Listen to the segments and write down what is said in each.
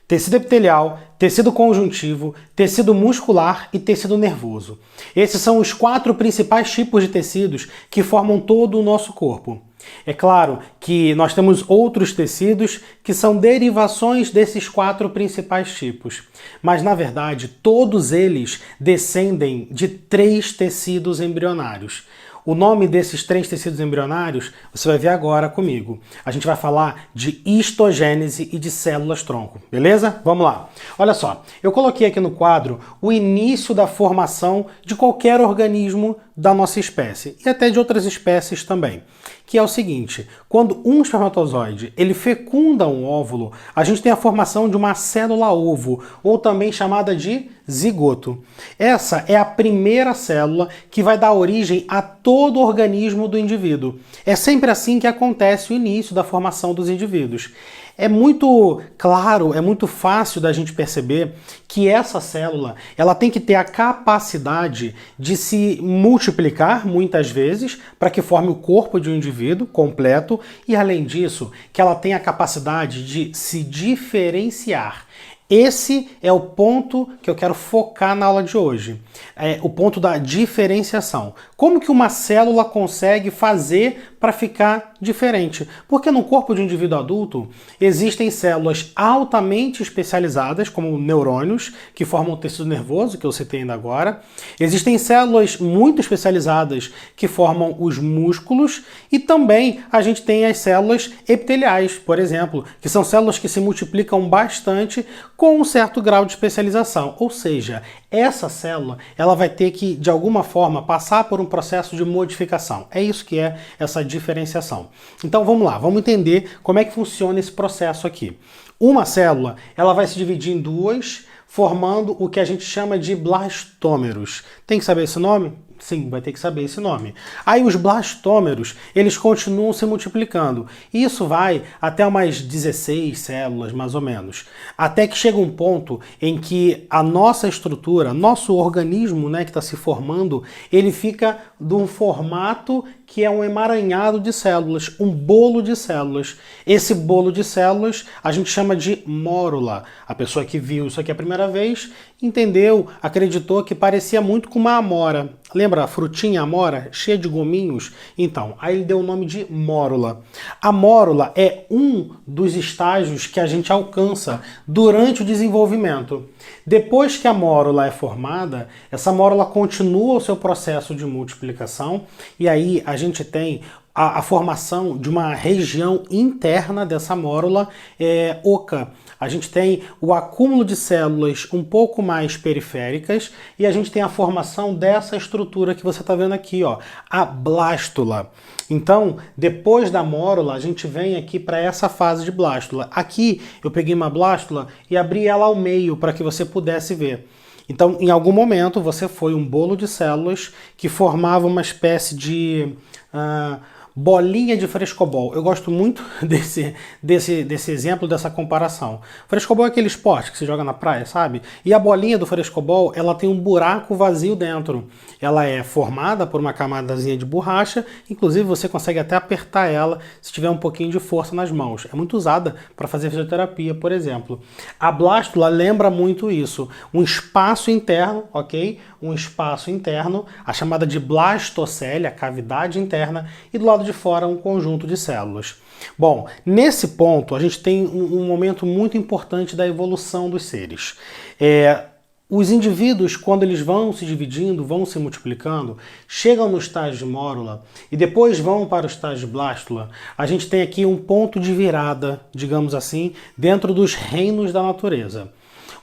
tecido epitelial, tecido conjuntivo, tecido muscular e tecido nervoso. Esses são os 4 principais tipos de tecidos que formam todo o nosso corpo. É claro que nós temos outros tecidos que são derivações desses 4 principais tipos, mas na verdade todos eles descendem de 3 tecidos embrionários. O nome desses 3 tecidos embrionários você vai ver agora comigo. A gente vai falar de histogênese e de células-tronco, beleza? Vamos lá. Olha só, eu coloquei aqui no quadro o início da formação de qualquer organismo da nossa espécie e até de outras espécies também, que é o seguinte: quando um espermatozoide ele fecunda um óvulo, a gente tem a formação de uma célula-ovo, ou também chamada de zigoto. Essa é a primeira célula que vai dar origem a todo o organismo do indivíduo. É sempre assim que acontece o início da formação dos indivíduos. É muito claro, é muito fácil da gente perceber que essa célula ela tem que ter a capacidade de se multiplicar muitas vezes para que forme o corpo de um indivíduo completo e, além disso, que ela tenha a capacidade de se diferenciar. Esse é o ponto que eu quero focar na aula de hoje. É o ponto da diferenciação. Como que uma célula consegue fazer para ficar diferente? Porque no corpo de um indivíduo adulto existem células altamente especializadas, como neurônios, que formam o tecido nervoso, que eu citei ainda agora. Existem células muito especializadas que formam os músculos e também a gente tem as células epiteliais, por exemplo, que são células que se multiplicam bastante com um certo grau de especialização. Ou seja, essa célula ela vai ter que, de alguma forma, passar por um processo de modificação. É isso que é essa diferenciação. Então vamos lá, vamos entender como é que funciona esse processo aqui. Uma célula ela vai se dividir em 2, formando o que a gente chama de blastômeros. Tem que saber esse nome? Sim, vai ter que saber esse nome. Aí os blastômeros, eles continuam se multiplicando. E isso vai até umas 16 células, mais ou menos. Até que chega um ponto em que a nossa estrutura, nosso organismo, né, que está se formando, ele fica de um formato que é um emaranhado de células, um bolo de células. Esse bolo de células a gente chama de mórula. A pessoa que viu isso aqui a primeira vez entendeu, acreditou que parecia muito com uma amora. Lembra a frutinha amora, cheia de gominhos? Então, aí ele deu o nome de mórula. A mórula é um dos estágios que a gente alcança durante o desenvolvimento. Depois que a mórula é formada, essa mórula continua o seu processo de multiplicação e aí a gente tem a formação de uma região interna dessa mórula oca. A gente tem o acúmulo de células um pouco mais periféricas e a gente tem a formação dessa estrutura que você está vendo aqui, ó, a blástula. Então, depois da mórula, a gente vem aqui para essa fase de blástula. Aqui eu peguei uma blástula e abri ela ao meio para que você pudesse ver. Então, em algum momento, você foi um bolo de células que formava uma espécie de bolinha de frescobol. Eu gosto muito desse exemplo, dessa comparação. Frescobol é aquele esporte que se joga na praia, sabe? E a bolinha do frescobol, ela tem um buraco vazio dentro. Ela é formada por uma camadazinha de borracha, inclusive você consegue até apertar ela se tiver um pouquinho de força nas mãos. É muito usada para fazer fisioterapia, por exemplo. A blástula lembra muito isso. Um espaço interno, ok? Um espaço interno, a chamada de blastocele, a cavidade interna, e do lado de fora um conjunto de células. Bom, nesse ponto a gente tem um momento muito importante da evolução dos seres. Os indivíduos, quando eles vão se dividindo, vão se multiplicando, chegam no estágio de mórula e depois vão para o estágio de blástula, a gente tem aqui um ponto de virada, digamos assim, dentro dos reinos da natureza.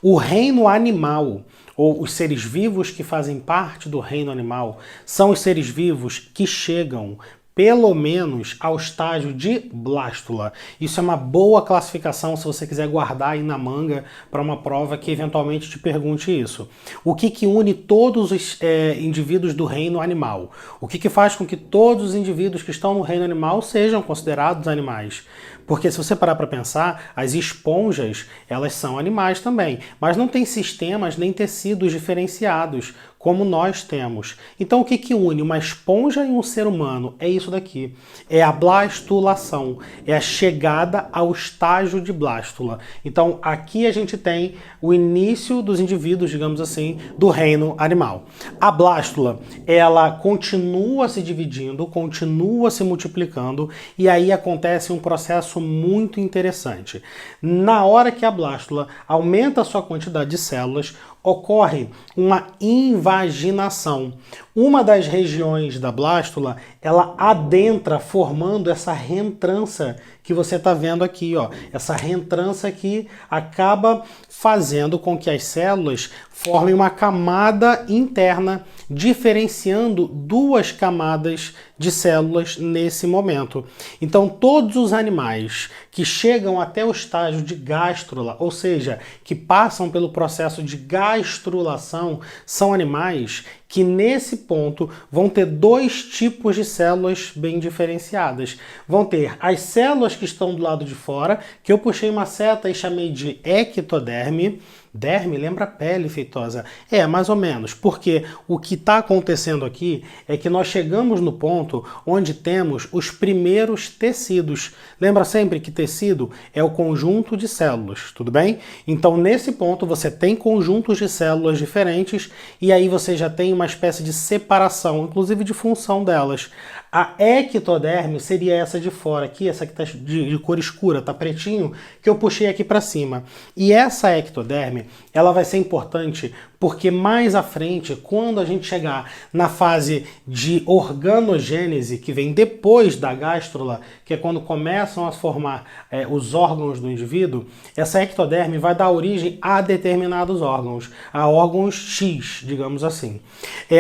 O reino animal, ou os seres vivos que fazem parte do reino animal, são os seres vivos que chegam pelo menos ao estágio de blástula. Isso é uma boa classificação se você quiser guardar aí na manga para uma prova que eventualmente te pergunte isso. O que une todos os indivíduos do reino animal? O que faz com que todos os indivíduos que estão no reino animal sejam considerados animais? Porque se você parar para pensar, as esponjas, elas são animais também, mas não têm sistemas nem tecidos diferenciados, como nós temos. Então o que que une uma esponja e um ser humano? É isso daqui. É a blastulação, é a chegada ao estágio de blástula. Então aqui a gente tem o início dos indivíduos, digamos assim, do reino animal. A blástula, ela continua se dividindo, continua se multiplicando e aí acontece um processo muito interessante. Na hora que a blástula aumenta a sua quantidade de células, ocorre uma invaginação. Uma das regiões da blástula, ela adentra formando essa reentrância que você está vendo aqui, ó. Essa reentrância que acaba fazendo com que as células formem uma camada interna, diferenciando duas camadas de células nesse momento. Então, todos os animais que chegam até o estágio de gástrula, ou seja, que passam pelo processo de gastrulação, são animais que nesse ponto vão ter dois tipos de células bem diferenciadas. Vão ter as células que estão do lado de fora, que eu puxei uma seta e chamei de ectoderme. Derme lembra pele, Feitosa? É, mais ou menos, porque o que está acontecendo aqui é que nós chegamos no ponto onde temos os primeiros tecidos. Lembra sempre que tecido é o conjunto de células, tudo bem? Então, nesse ponto, você tem conjuntos de células diferentes e aí você já tem uma espécie de separação, inclusive de função delas. A ectoderme seria essa de fora aqui, essa que está de cor escura, tá pretinho, que eu puxei aqui para cima. E essa ectoderme, ela vai ser importante porque mais à frente, quando a gente chegar na fase de organogênese, que vem depois da gástrula, que é quando começam a formar os órgãos do indivíduo, essa ectoderme vai dar origem a determinados órgãos, a órgãos X, digamos assim.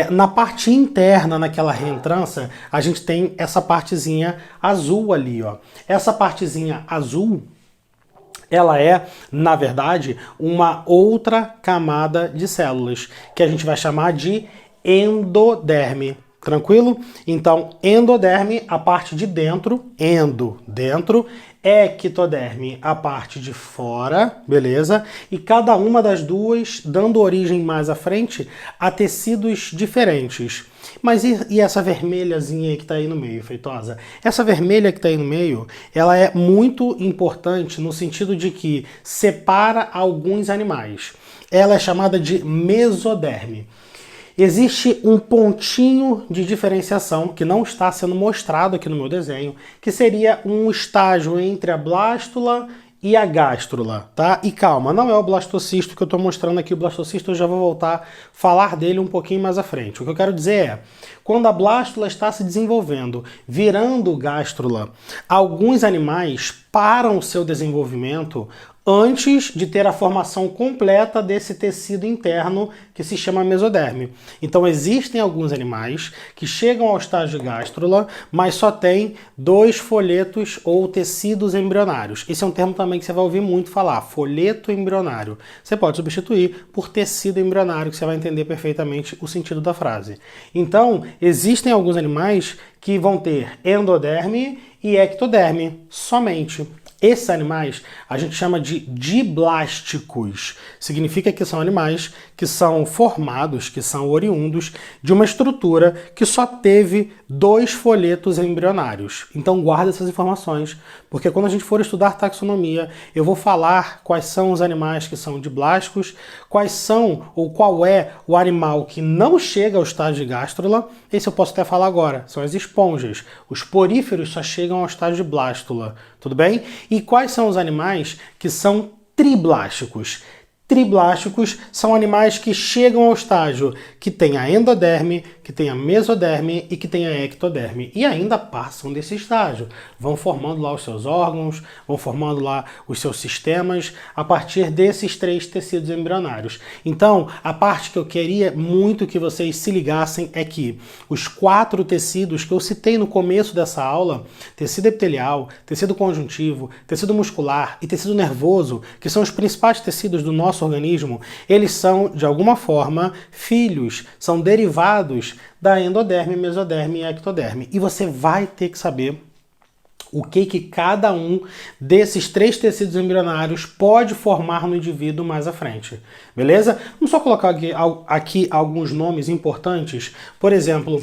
Na parte interna, naquela reentrância, a gente tem essa partezinha azul ali, ó. Essa partezinha azul, ela é, na verdade, uma outra camada de células, que a gente vai chamar de endoderme. Tranquilo? Então, endoderme, a parte de dentro, dentro, ectoderme, a parte de fora, beleza? E cada uma das duas dando origem mais à frente a tecidos diferentes. Mas e essa vermelhazinha que está aí no meio, Feitosa? Essa vermelha que está aí no meio, ela é muito importante no sentido de que separa alguns animais. Ela é chamada de mesoderme. Existe um pontinho de diferenciação que não está sendo mostrado aqui no meu desenho, que seria um estágio entre a blástula e a gástrula, tá? E calma, não é o blastocisto que eu estou mostrando aqui. O blastocisto eu já vou voltar a falar dele um pouquinho mais à frente. O que eu quero dizer é, quando a blástula está se desenvolvendo, virando gástrula, alguns animais param o seu desenvolvimento antes de ter a formação completa desse tecido interno que se chama mesoderme. Então existem alguns animais que chegam ao estágio de gástrula, mas só tem dois folhetos ou tecidos embrionários. Esse é um termo também que você vai ouvir muito falar, folheto embrionário. Você pode substituir por tecido embrionário, que você vai entender perfeitamente o sentido da frase. Então, existem alguns animais que vão ter endoderme e ectoderme somente. Esses animais a gente chama de diblásticos. Significa que são animais que são formados, que são oriundos de uma estrutura que só teve dois folhetos embrionários. Então guarda essas informações, porque quando a gente for estudar taxonomia, eu vou falar quais são os animais que são diblásticos, quais são ou qual é o animal que não chega ao estágio de gástrula. Esse eu posso até falar agora, são as esponjas. Os poríferos só chegam ao estágio de blástula, tudo bem? E quais são os animais que são triblásticos? Triblásticos são animais que chegam ao estágio que tem a endoderme, que tem a mesoderme e que tem a ectoderme. E ainda passam desse estágio. Vão formando lá os seus órgãos, vão formando lá os seus sistemas a partir desses três tecidos embrionários. Então, a parte que eu queria muito que vocês se ligassem é que os 4 tecidos que eu citei no começo dessa aula, tecido epitelial, tecido conjuntivo, tecido muscular e tecido nervoso, que são os principais tecidos do nosso organismo, eles são, de alguma forma, filhos, são derivados da endoderme, mesoderme e ectoderme. E você vai ter que saber o que cada um desses 3 tecidos embrionários pode formar no indivíduo mais à frente, beleza? Vamos só colocar aqui alguns nomes importantes. Por exemplo,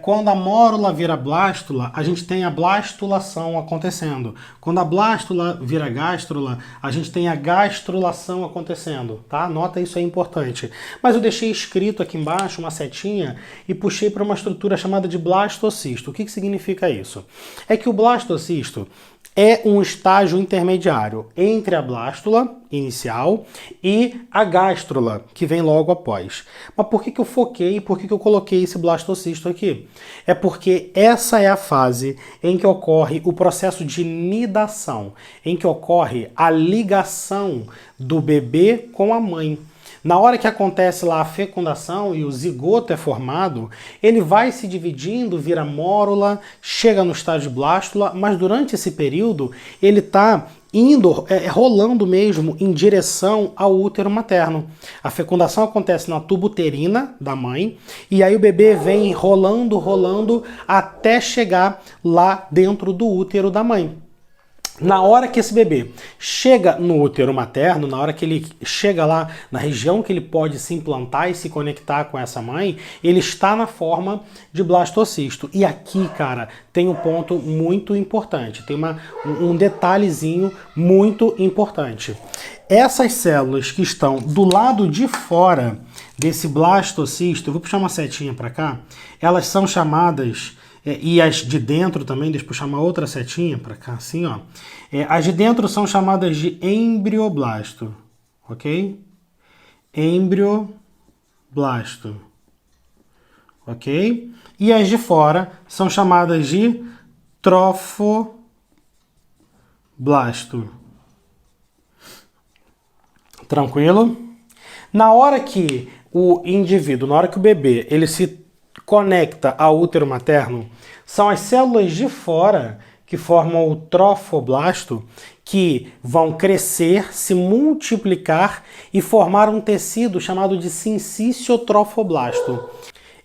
quando a mórula vira blástula, a gente tem a blastulação acontecendo. Quando a blástula vira gástrula, a gente tem a gastrulação acontecendo, tá? Nota, isso é importante. Mas eu deixei escrito aqui embaixo uma setinha e puxei para uma estrutura chamada de blastocisto. O que significa isso? É que o blastocisto é um estágio intermediário entre a blástula inicial e a gástrula, que vem logo após. Mas por que eu foquei, por que eu coloquei esse blastocisto aqui? É porque essa é a fase em que ocorre o processo de nidação, em que ocorre a ligação do bebê com a mãe. Na hora que acontece lá a fecundação e o zigoto é formado, ele vai se dividindo, vira mórula, chega no estágio de blástula, mas durante esse período ele está indo, rolando mesmo em direção ao útero materno. A fecundação acontece na tuba uterina da mãe e aí o bebê vem rolando até chegar lá dentro do útero da mãe. Na hora que esse bebê chega no útero materno, na hora que ele chega lá na região que ele pode se implantar e se conectar com essa mãe, ele está na forma de blastocisto. E aqui, cara, tem um ponto muito importante, tem um detalhezinho muito importante. Essas células que estão do lado de fora desse blastocisto, eu vou puxar uma setinha para cá, elas são chamadas... e as de dentro também, deixa eu puxar uma outra setinha para cá, assim, ó. As de dentro são chamadas de embrioblasto, ok? Embrioblasto, ok? E as de fora são chamadas de trofoblasto. Tranquilo? Na hora que o indivíduo, na hora que o bebê, ele se conecta ao útero materno, são as células de fora que formam o trofoblasto que vão crescer, se multiplicar e formar um tecido chamado de sincício-trofoblasto.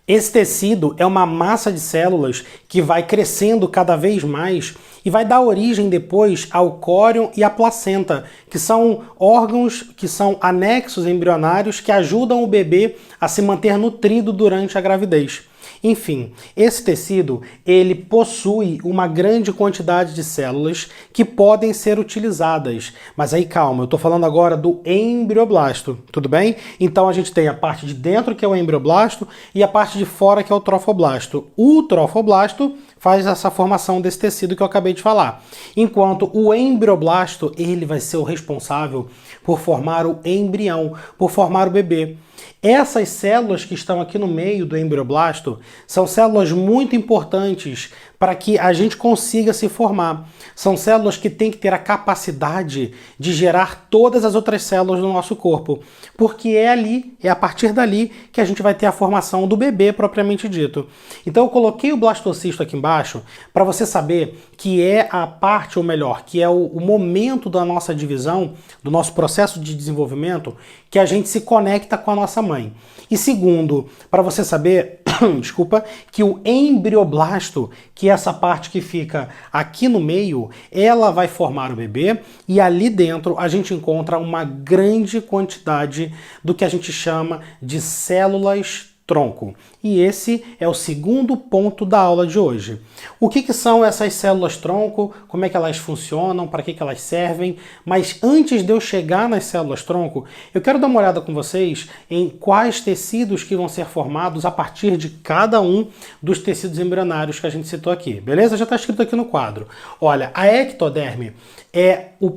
Esse tecido é uma massa de células que vai crescendo cada vez mais e vai dar origem depois ao córion e à placenta, que são órgãos que são anexos embrionários que ajudam o bebê a se manter nutrido durante a gravidez. Enfim, esse tecido, ele possui uma grande quantidade de células que podem ser utilizadas. Mas aí calma, eu estou falando agora do embrioblasto, tudo bem? Então a gente tem a parte de dentro, que é o embrioblasto, e a parte de fora, que é o trofoblasto. O trofoblasto faz essa formação desse tecido que eu acabei de falar. Enquanto o embrioblasto, ele vai ser o responsável por formar o embrião, por formar o bebê. Essas células que estão aqui no meio do embrioblasto são células muito importantes para que a gente consiga se formar. São células que têm que ter a capacidade de gerar todas as outras células do nosso corpo, porque é a partir dali que a gente vai ter a formação do bebê propriamente dito. Então eu coloquei o blastocisto aqui embaixo para você saber que é a parte, ou melhor, que é o momento da nossa divisão, do nosso processo de desenvolvimento, que a gente se conecta com a nossa mãe. E segundo, para você saber, desculpa, que o embrioblasto, que é essa parte que fica aqui no meio, ela vai formar o bebê e ali dentro a gente encontra uma grande quantidade do que a gente chama de células tronco. E esse é o segundo ponto da aula de hoje. O que são essas células tronco? Como é que elas funcionam? Para que elas servem? Mas antes de eu chegar nas células tronco, eu quero dar uma olhada com vocês em quais tecidos que vão ser formados a partir de cada um dos tecidos embrionários que a gente citou aqui. Beleza? Já está escrito aqui no quadro. Olha, a ectoderme é o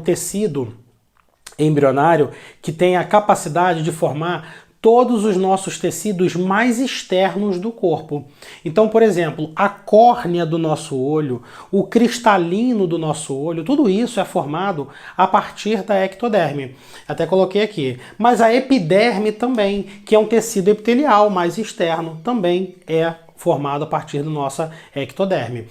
tecido embrionário que tem a capacidade de formar todos os nossos tecidos mais externos do corpo. Então, por exemplo, a córnea do nosso olho, o cristalino do nosso olho, tudo isso é formado a partir da ectoderme. Até coloquei aqui. Mas a epiderme também, que é um tecido epitelial mais externo, também é formado a partir da nossa ectoderme.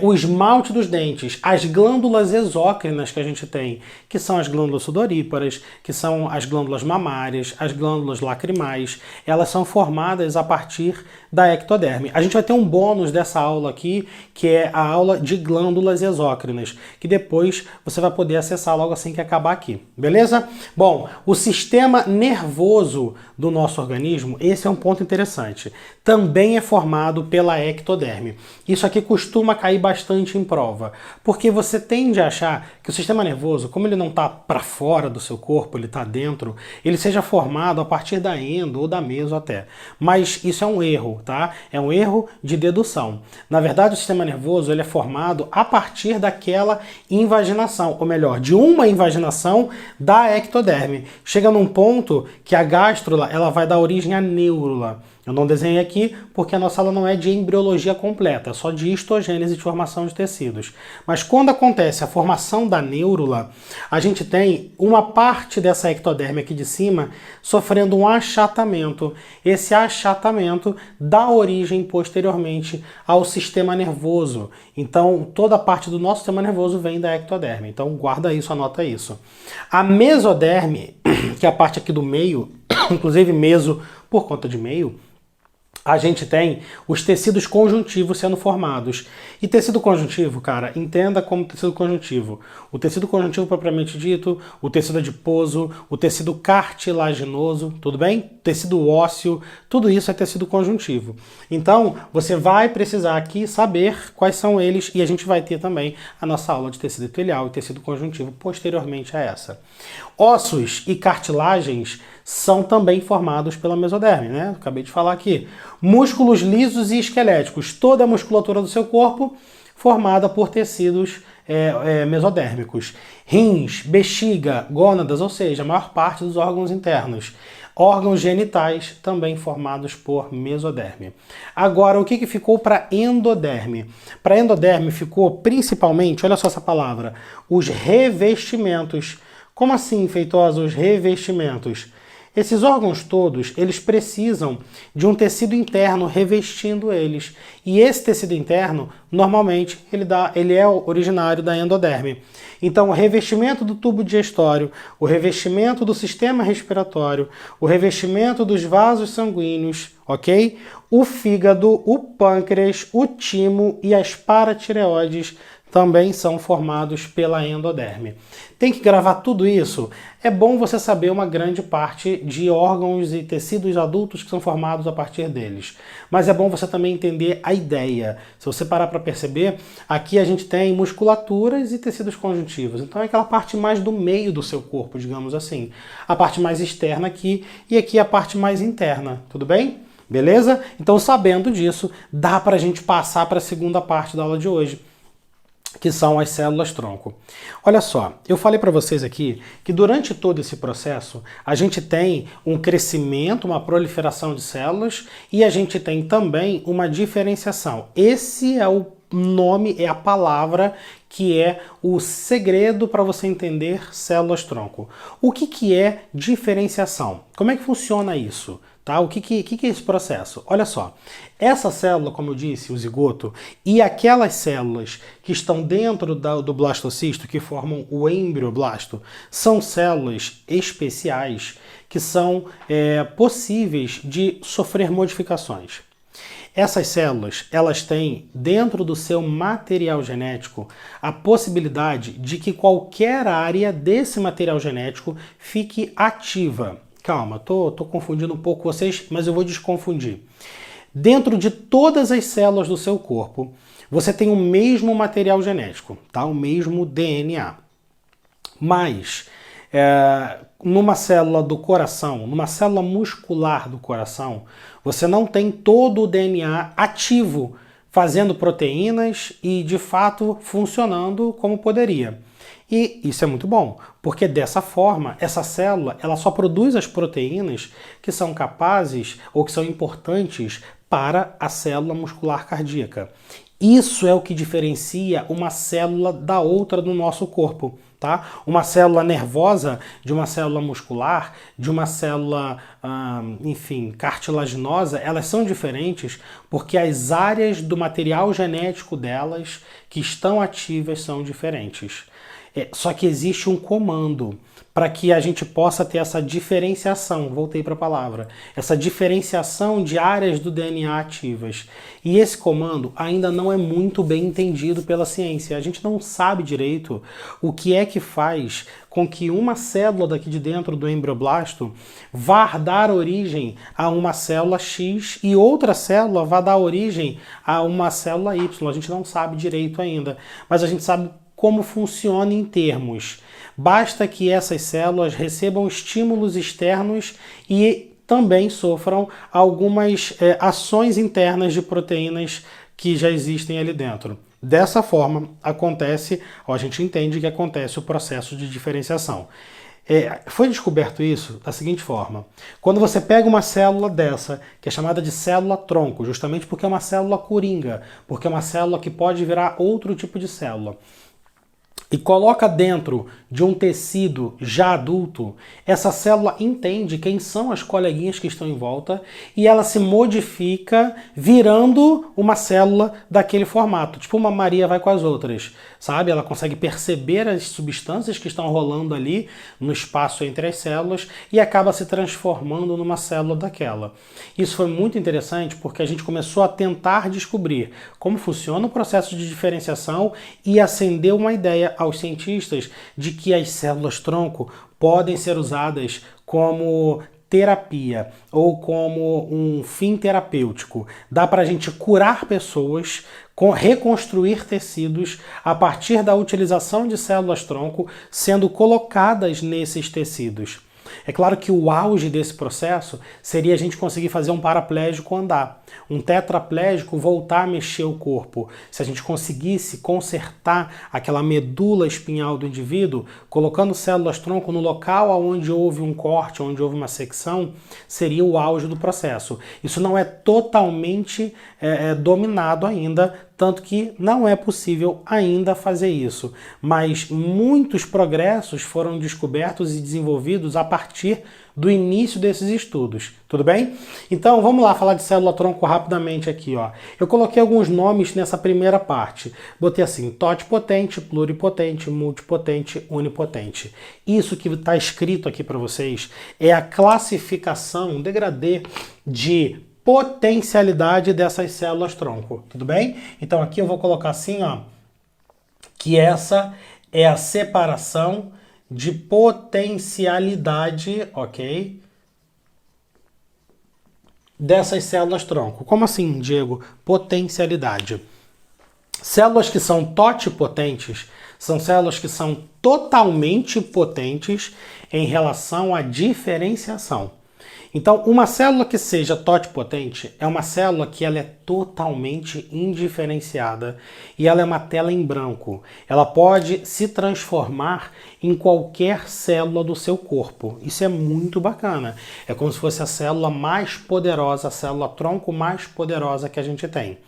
O esmalte dos dentes, as glândulas exócrinas que a gente tem, que são as glândulas sudoríparas, que são as glândulas mamárias, as glândulas lacrimais, elas são formadas a partir da ectoderme. A gente vai ter um bônus dessa aula aqui, que é a aula de glândulas exócrinas, que depois você vai poder acessar logo assim que acabar aqui, beleza? Bom, o sistema nervoso do nosso organismo, esse é um ponto interessante, também é formado pela ectoderme. Isso aqui costuma cair bastante em prova, porque você tende a achar que o sistema nervoso, como ele não está para fora do seu corpo, ele está dentro, ele seja formado a partir da endo ou da meso até. Mas isso é um erro, tá? É um erro de dedução. Na verdade, o sistema nervoso ele é formado a partir daquela invaginação, ou melhor, de uma invaginação da ectoderme. Chega num ponto que a gástrula ela vai dar origem à neurula. Eu não desenhei aqui porque a nossa aula não é de embriologia completa, é só de histogênese de formação de tecidos. Mas quando acontece a formação da neurula, a gente tem uma parte dessa ectoderme aqui de cima sofrendo um achatamento. Esse achatamento dá origem posteriormente ao sistema nervoso. Então, toda a parte do nosso sistema nervoso vem da ectoderme. Então, guarda isso, anota isso. A mesoderme, que é a parte aqui do meio, inclusive meso por conta de meio, a gente tem os tecidos conjuntivos sendo formados. E tecido conjuntivo, cara, entenda como tecido conjuntivo. O tecido conjuntivo propriamente dito, o tecido adiposo, o tecido cartilaginoso, tudo bem? Tecido ósseo, tudo isso é tecido conjuntivo. Então, você vai precisar aqui saber quais são eles e a gente vai ter também a nossa aula de tecido epitelial e tecido conjuntivo posteriormente a essa. Ossos e cartilagens são também formados pela mesoderme, né? Acabei de falar aqui. Músculos lisos e esqueléticos, toda a musculatura do seu corpo formada por tecidos mesodérmicos. Rins, bexiga, gônadas, ou seja, a maior parte dos órgãos internos. Órgãos genitais também formados por mesoderme. Agora, o que ficou para endoderme? Para endoderme ficou principalmente, olha só essa palavra, os revestimentos. Como assim, Feitosa, os revestimentos? Esses órgãos todos, eles precisam de um tecido interno revestindo eles. E esse tecido interno, normalmente, ele é originário da endoderme. Então, o revestimento do tubo digestório, o revestimento do sistema respiratório, o revestimento dos vasos sanguíneos, ok? O fígado, o pâncreas, o timo e as paratireoides também são formados pela endoderme. Tem que gravar tudo isso? É bom você saber uma grande parte de órgãos e tecidos adultos que são formados a partir deles. Mas é bom você também entender a ideia. Se você parar para perceber, aqui a gente tem musculaturas e tecidos conjuntivos. Então é aquela parte mais do meio do seu corpo, digamos assim. A parte mais externa aqui e aqui a parte mais interna. Tudo bem? Beleza? Então, sabendo disso, dá para a gente passar para a segunda parte da aula de hoje, que são as células-tronco. Olha só, eu falei para vocês aqui que durante todo esse processo a gente tem um crescimento, uma proliferação de células e a gente tem também uma diferenciação. Esse é o nome, é a palavra que é o segredo para você entender células-tronco. O que é diferenciação? Como é que funciona isso? Tá? O que é esse processo? Olha só, essa célula, como eu disse, o zigoto, e aquelas células que estão dentro do blastocisto, que formam o embrioblasto, são células especiais que são possíveis de sofrer modificações. Essas células, elas têm dentro do seu material genético a possibilidade de que qualquer área desse material genético fique ativa. Calma, tô confundindo um pouco vocês, mas eu vou desconfundir. Dentro de todas as células do seu corpo, você tem o mesmo material genético, tá? O mesmo DNA. Mas, numa célula do coração, numa célula muscular do coração, você não tem todo o DNA ativo, fazendo proteínas e, de fato, funcionando como poderia. E isso é muito bom, porque dessa forma, essa célula ela só produz as proteínas que são capazes ou que são importantes para a célula muscular cardíaca. Isso é o que diferencia uma célula da outra do nosso corpo, Tá? Uma célula nervosa de uma célula muscular, de uma célula, enfim, cartilaginosa, elas são diferentes porque as áreas do material genético delas que estão ativas são diferentes. Só que existe um comando para que a gente possa ter essa diferenciação, voltei para a palavra, essa diferenciação de áreas do DNA ativas. E esse comando ainda não é muito bem entendido pela ciência. A gente não sabe direito o que é que faz com que uma célula daqui de dentro do embrioblasto vá dar origem a uma célula X e outra célula vá dar origem a uma célula Y. A gente não sabe direito ainda, mas a gente sabe como funciona em termos. Basta que essas células recebam estímulos externos e também sofram algumas ações internas de proteínas que já existem ali dentro. Dessa forma, acontece, a gente entende que acontece o processo de diferenciação. Foi descoberto isso da seguinte forma: quando você pega uma célula dessa, que é chamada de célula-tronco, justamente porque é uma célula coringa, porque é uma célula que pode virar outro tipo de célula, e coloca dentro de um tecido já adulto, essa célula entende quem são as coleguinhas que estão em volta e ela se modifica virando uma célula daquele formato. Tipo uma Maria vai com as outras, sabe? Ela consegue perceber as substâncias que estão rolando ali no espaço entre as células e acaba se transformando numa célula daquela. Isso foi muito interessante porque a gente começou a tentar descobrir como funciona o processo de diferenciação e acendeu uma ideia aos cientistas de que as células-tronco podem ser usadas como terapia ou como um fim terapêutico. Dá para a gente curar pessoas, reconstruir tecidos a partir da utilização de células-tronco sendo colocadas nesses tecidos. É claro que o auge desse processo seria a gente conseguir fazer um paraplégico andar, um tetraplégico voltar a mexer o corpo. Se a gente conseguisse consertar aquela medula espinhal do indivíduo, colocando células-tronco no local onde houve um corte, onde houve uma secção, seria o auge do processo. Isso não é totalmente dominado ainda, tanto que não é possível ainda fazer isso. Mas muitos progressos foram descobertos e desenvolvidos a partir do início desses estudos. Tudo bem? Então vamos lá falar de célula-tronco rapidamente aqui, ó. Eu coloquei alguns nomes nessa primeira parte. Botei assim: totipotente, pluripotente, multipotente, unipotente. Isso que está escrito aqui para vocês é a classificação, um degradê de potencialidade dessas células-tronco. Tudo bem? Então aqui eu vou colocar assim, ó, que essa é a separação de potencialidade, ok? Dessas células-tronco. Como assim, Diego? Potencialidade. Células que são totipotentes são células que são totalmente potentes em relação à diferenciação. Então, uma célula que seja totipotente é uma célula que ela é totalmente indiferenciada e ela é uma tela em branco. Ela pode se transformar em qualquer célula do seu corpo. Isso é muito bacana. É como se fosse a célula mais poderosa, a célula-tronco mais poderosa que a gente tem.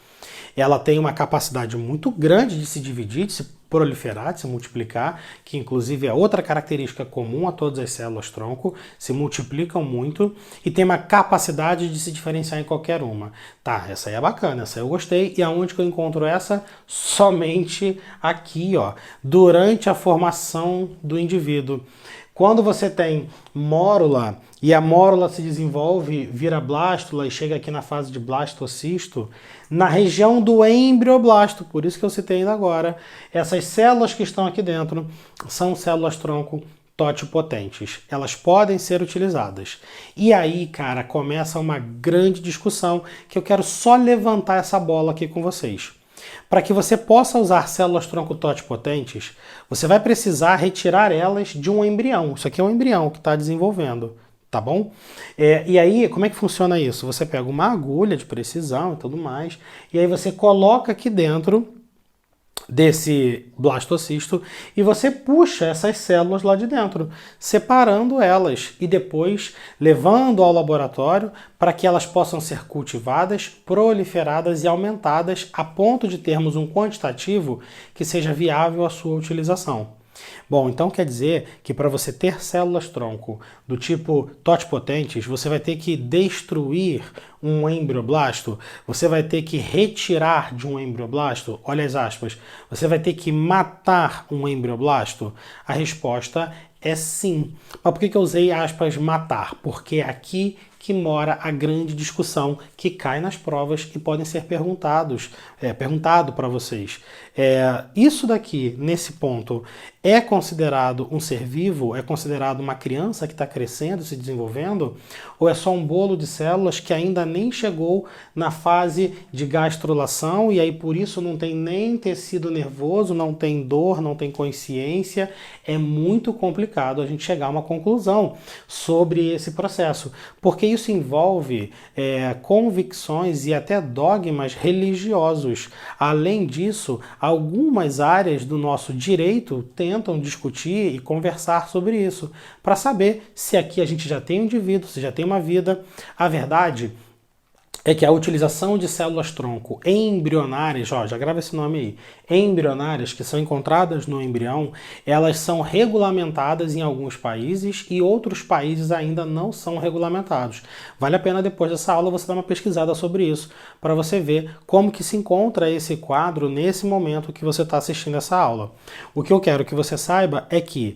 Ela tem uma capacidade muito grande de se dividir, de se proliferar, de se multiplicar, que inclusive é outra característica comum a todas as células-tronco, se multiplicam muito e tem uma capacidade de se diferenciar em qualquer uma. Tá, essa aí é bacana, essa eu gostei. E aonde que eu encontro essa? Somente aqui, ó, durante a formação do indivíduo. Quando você tem mórula e a mórula se desenvolve, vira blástula e chega aqui na fase de blastocisto, na região do embrioblasto, por isso que eu citei ainda agora, essas células que estão aqui dentro são células-tronco totipotentes. Elas podem ser utilizadas. E aí, cara, começa uma grande discussão que eu quero só levantar essa bola aqui com vocês. Para que você possa usar células-tronco totipotentes, você vai precisar retirar elas de um embrião. Isso aqui é um embrião que está desenvolvendo, tá bom? E aí, como é que funciona isso? Você pega uma agulha de precisão e tudo mais, e aí você coloca aqui dentro desse blastocisto e você puxa essas células lá de dentro, separando elas e depois levando ao laboratório para que elas possam ser cultivadas, proliferadas e aumentadas a ponto de termos um quantitativo que seja viável à sua utilização. Bom, então quer dizer que para você ter células-tronco do tipo totipotentes, você vai ter que destruir um embrioblasto, você vai ter que retirar de um embrioblasto, olha as aspas, você vai ter que matar um embrioblasto? A resposta é sim. Mas por que eu usei aspas matar? Porque é aqui que mora a grande discussão que cai nas provas e podem ser perguntado para vocês. Isso daqui, nesse ponto, é considerado um ser vivo? É considerado uma criança que está crescendo, se desenvolvendo? Ou é só um bolo de células que ainda nem chegou na fase de gastrulação e aí por isso não tem nem tecido nervoso, não tem dor, não tem consciência? É muito complicado a gente chegar a uma conclusão sobre esse processo, porque isso envolve convicções e até dogmas religiosos. Além disso, algumas áreas do nosso direito tentam discutir e conversar sobre isso, para saber se aqui a gente já tem um indivíduo, se já tem uma vida. A verdade é que a utilização de células-tronco embrionárias, já grava esse nome aí, embrionárias, que são encontradas no embrião, elas são regulamentadas em alguns países e outros países ainda não são regulamentados. Vale a pena depois dessa aula você dar uma pesquisada sobre isso, para você ver como que se encontra esse quadro nesse momento que você está assistindo essa aula. O que eu quero que você saiba é que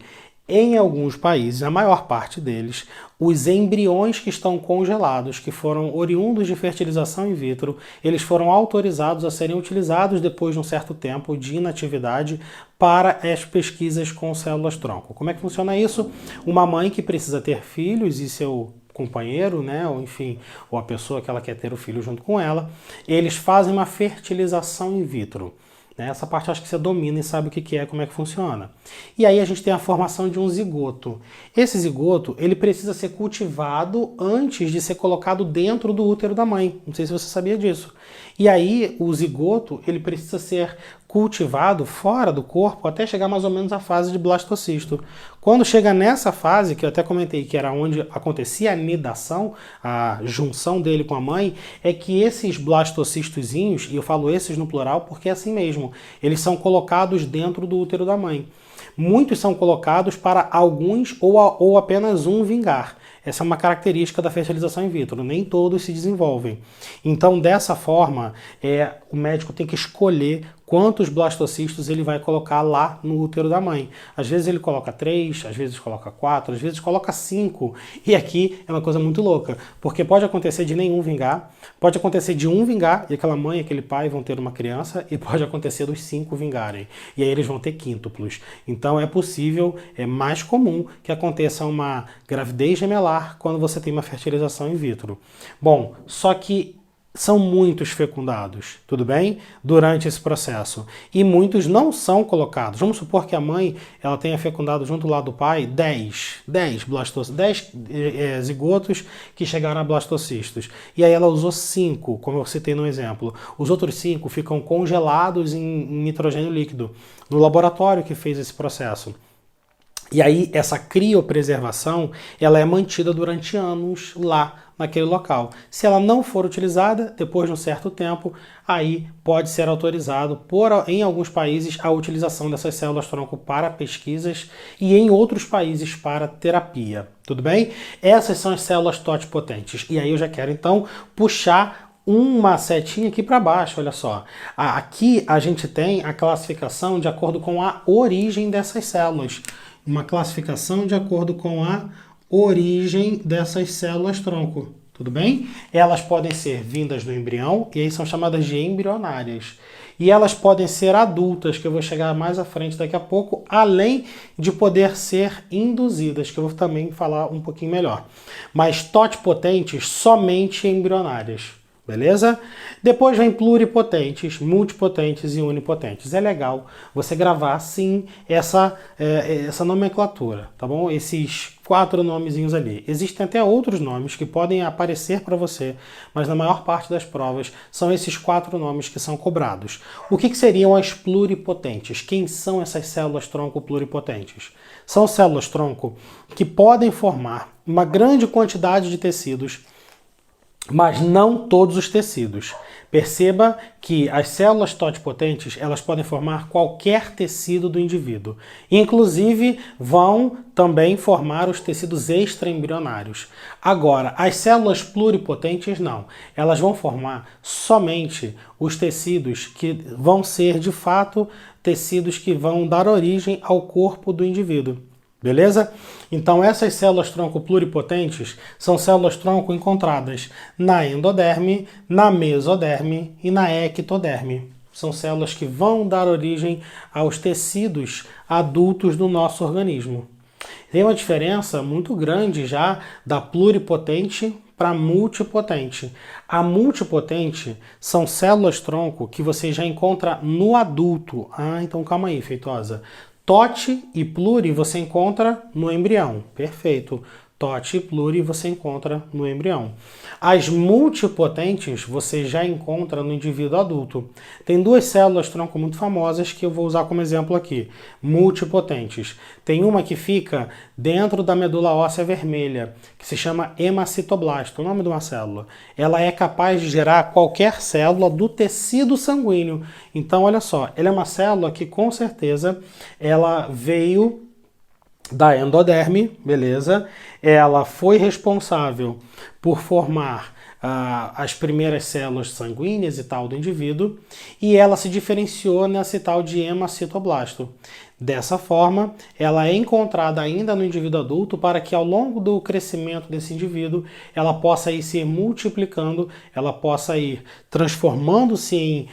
em alguns países, a maior parte deles, os embriões que estão congelados, que foram oriundos de fertilização in vitro, eles foram autorizados a serem utilizados depois de um certo tempo de inatividade para as pesquisas com células-tronco. Como é que funciona isso? Uma mãe que precisa ter filhos e seu companheiro, ou enfim, ou a pessoa que ela quer ter o filho junto com ela, eles fazem uma fertilização in vitro. Essa parte acho que você domina e sabe o que é, como é que funciona. E aí a gente tem a formação de um zigoto. Esse zigoto, ele precisa ser cultivado antes de ser colocado dentro do útero da mãe. Não sei se você sabia disso. E aí o zigoto, ele precisa ser cultivado fora do corpo até chegar mais ou menos à fase de blastocisto. Quando chega nessa fase, que eu até comentei que era onde acontecia a nidação, a junção dele com a mãe, é que esses blastocistozinhos, e eu falo esses no plural porque é assim mesmo, eles são colocados dentro do útero da mãe. Muitos são colocados para alguns ou apenas um vingar. Essa é uma característica da fertilização in vitro, nem todos se desenvolvem. Então, dessa forma, o médico tem que escolher quantos blastocistos ele vai colocar lá no útero da mãe. Às vezes ele coloca 3, às vezes coloca 4, às vezes coloca 5. E aqui é uma coisa muito louca, porque pode acontecer de nenhum vingar, pode acontecer de um vingar e aquela mãe e aquele pai vão ter uma criança, e pode acontecer dos 5 vingarem. E aí eles vão ter quíntuplos. Então é possível, é mais comum que aconteça uma gravidez gemelar quando você tem uma fertilização in vitro. Bom, só que são muitos fecundados, tudo bem? Durante esse processo. E muitos não são colocados. Vamos supor que a mãe ela tenha fecundado junto lá do pai 10 zigotos que chegaram a blastocistos. E aí ela usou 5, como eu citei no exemplo. Os outros 5 ficam congelados em nitrogênio líquido no laboratório que fez esse processo. E aí essa criopreservação ela é mantida durante anos lá naquele local. Se ela não for utilizada, depois de um certo tempo, aí pode ser autorizado em alguns países a utilização dessas células-tronco para pesquisas e em outros países para terapia. Tudo bem? Essas são as células totipotentes. E aí eu já quero então puxar uma setinha aqui para baixo, olha só. Aqui a gente tem a classificação de acordo com a origem dessas células. Uma classificação de acordo com a origem dessas células-tronco, tudo bem? Elas podem ser vindas do embrião, e aí são chamadas de embrionárias. E elas podem ser adultas, que eu vou chegar mais à frente daqui a pouco, além de poder ser induzidas, que eu vou também falar um pouquinho melhor. Mas totipotentes, somente embrionárias. Beleza? Depois vem pluripotentes, multipotentes e unipotentes. É legal você gravar, sim, essa nomenclatura, tá bom? Esses 4 nomezinhos ali. Existem até outros nomes que podem aparecer para você, mas na maior parte das provas são esses 4 nomes que são cobrados. O que seriam as pluripotentes? Quem são essas células-tronco pluripotentes? São células-tronco que podem formar uma grande quantidade de tecidos mas não todos os tecidos. Perceba que as células totipotentes elas podem formar qualquer tecido do indivíduo. Inclusive, vão também formar os tecidos extraembrionários. Agora, as células pluripotentes não. Elas vão formar somente os tecidos que vão ser, de fato, tecidos que vão dar origem ao corpo do indivíduo. Beleza? Então essas células-tronco pluripotentes são células-tronco encontradas na endoderme, na mesoderme e na ectoderme. São células que vão dar origem aos tecidos adultos do nosso organismo. Tem uma diferença muito grande já da pluripotente para multipotente. A multipotente são células-tronco que você já encontra no adulto. Ah, então calma aí, feitosa. TOT e pluri você encontra no embrião. Perfeito. TOT e pluri você encontra no embrião. As multipotentes você já encontra no indivíduo adulto. Tem duas células-tronco muito famosas que eu vou usar como exemplo aqui. Multipotentes. Tem uma que fica dentro da medula óssea vermelha, que se chama hemacitoblasto, o nome de uma célula. Ela é capaz de gerar qualquer célula do tecido sanguíneo. Então, olha só, ela é uma célula que com certeza ela veio da endoderme, beleza? Ela foi responsável por formar as primeiras células sanguíneas e tal do indivíduo, e ela se diferenciou nesse tal de hemacitoblasto. Dessa forma, ela é encontrada ainda no indivíduo adulto para que ao longo do crescimento desse indivíduo ela possa ir se multiplicando, ela possa ir transformando-se em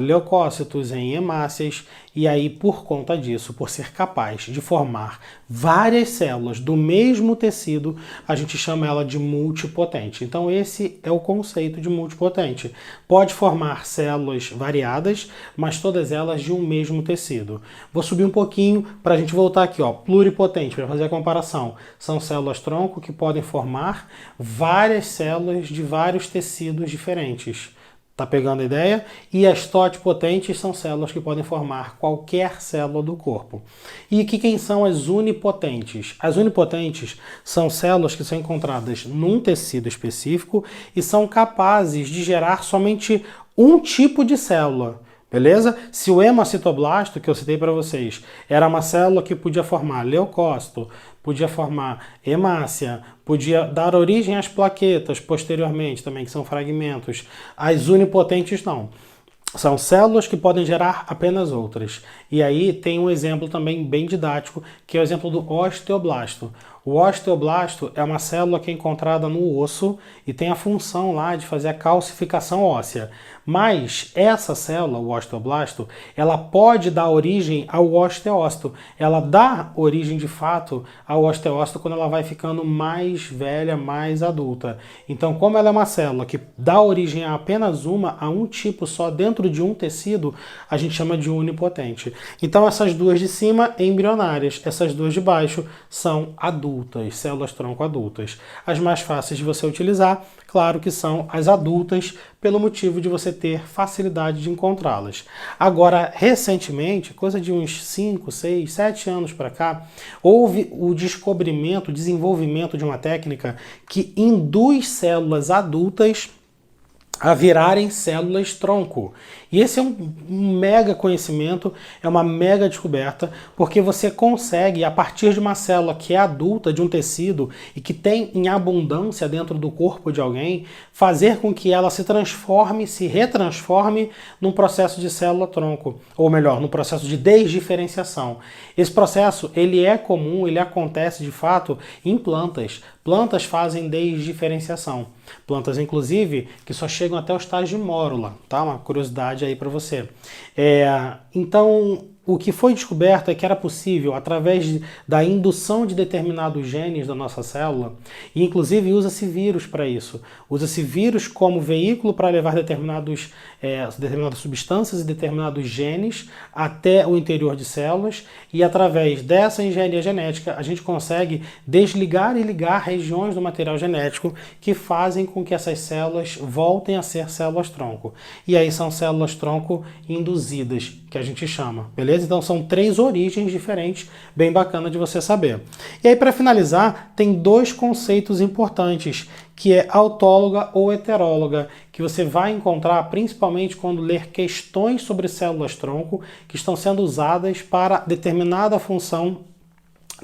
leucócitos, em hemácias, e aí por conta disso, por ser capaz de formar várias células do mesmo tecido, a gente chama ela de multipotente. Então esse é o conceito de multipotente. Pode formar células variadas, mas todas elas de um mesmo tecido. Vou subir um pouquinho para a gente voltar aqui, ó, pluripotente, para fazer a comparação. São células-tronco que podem formar várias células de vários tecidos diferentes. Tá pegando a ideia? E as totipotentes são células que podem formar qualquer célula do corpo. E quem são as unipotentes? As unipotentes são células que são encontradas num tecido específico e são capazes de gerar somente um tipo de célula. Beleza? Se o hemacitoblasto, que eu citei para vocês, era uma célula que podia formar leucócito, podia formar hemácia, podia dar origem às plaquetas posteriormente também, que são fragmentos. As unipotentes não. São células que podem gerar apenas outras. E aí tem um exemplo também bem didático, que é o exemplo do osteoblasto. O osteoblasto é uma célula que é encontrada no osso e tem a função lá de fazer a calcificação óssea. Mas essa célula, o osteoblasto, ela pode dar origem ao osteócito. Ela dá origem de fato ao osteócito quando ela vai ficando mais velha, mais adulta. Então, como ela é uma célula que dá origem a apenas a um tipo só dentro de um tecido, a gente chama de unipotente. Então, essas duas de cima, embrionárias. Essas duas de baixo são adultas, células-tronco adultas. As mais fáceis de você utilizar, claro que são as adultas, pelo motivo de você ter facilidade de encontrá-las. Agora, recentemente, coisa de uns 5, 6, 7 anos para cá, houve o descobrimento, o desenvolvimento de uma técnica que induz células adultas a virarem células-tronco. E esse é um mega conhecimento, é uma mega descoberta, porque você consegue, a partir de uma célula que é adulta, de um tecido, e que tem em abundância dentro do corpo de alguém, fazer com que ela se transforme, se retransforme num processo de célula-tronco, ou melhor, num processo de desdiferenciação. Esse processo, ele é comum, ele acontece de fato em plantas. Plantas fazem desdiferenciação. Plantas, inclusive, que só chegam até o estágio de mórula, tá? Uma curiosidade aí para você. Então, o que foi descoberto é que era possível, através da indução de determinados genes da nossa célula, e inclusive usa-se vírus para isso. Usa-se vírus como veículo para levar determinadas substâncias e determinados genes até o interior de células, e através dessa engenharia genética a gente consegue desligar e ligar regiões do material genético que fazem com que essas células voltem a ser células-tronco. E aí são células-tronco induzidas, que a gente chama, beleza? Então são 3 origens diferentes, bem bacana de você saber. E aí, para finalizar, tem 2 conceitos importantes, que é autóloga ou heteróloga, que você vai encontrar principalmente quando ler questões sobre células-tronco que estão sendo usadas para determinada função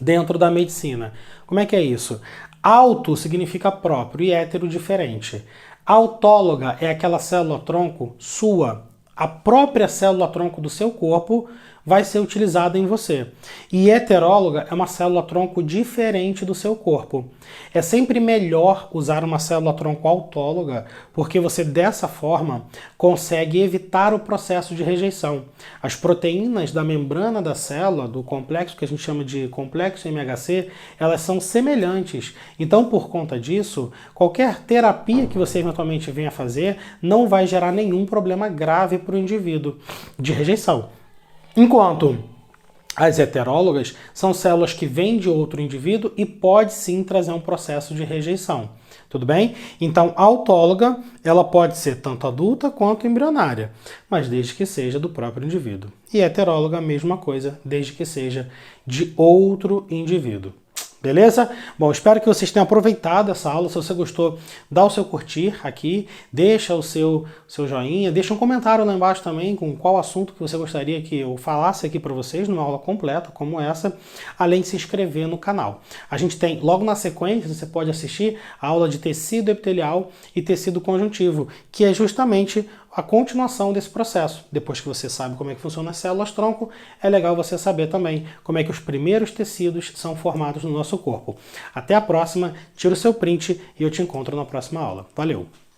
dentro da medicina. Como é que é isso? Auto significa próprio e hétero diferente. Autóloga é aquela célula-tronco sua, a própria célula-tronco do seu corpo vai ser utilizada em você. E heteróloga é uma célula-tronco diferente do seu corpo. É sempre melhor usar uma célula-tronco autóloga, porque você dessa forma consegue evitar o processo de rejeição. As proteínas da membrana da célula, do complexo que a gente chama de complexo MHC, elas são semelhantes. Então, por conta disso, qualquer terapia que você eventualmente venha fazer não vai gerar nenhum problema grave para o indivíduo de rejeição. Enquanto as heterólogas são células que vêm de outro indivíduo e pode sim trazer um processo de rejeição. Tudo bem? Então, a autóloga, ela pode ser tanto adulta quanto embrionária, mas desde que seja do próprio indivíduo. E heteróloga, a mesma coisa, desde que seja de outro indivíduo. Beleza? Bom, espero que vocês tenham aproveitado essa aula. Se você gostou, dá o seu curtir aqui, deixa o seu joinha, deixa um comentário lá embaixo também com qual assunto que você gostaria que eu falasse aqui para vocês numa aula completa como essa, além de se inscrever no canal. A gente tem, logo na sequência, você pode assistir a aula de tecido epitelial e tecido conjuntivo, que é justamente a continuação desse processo. Depois que você sabe como é que funciona as células-tronco, é legal você saber também como é que os primeiros tecidos são formados no nosso corpo. Até a próxima, tira o seu print e eu te encontro na próxima aula. Valeu!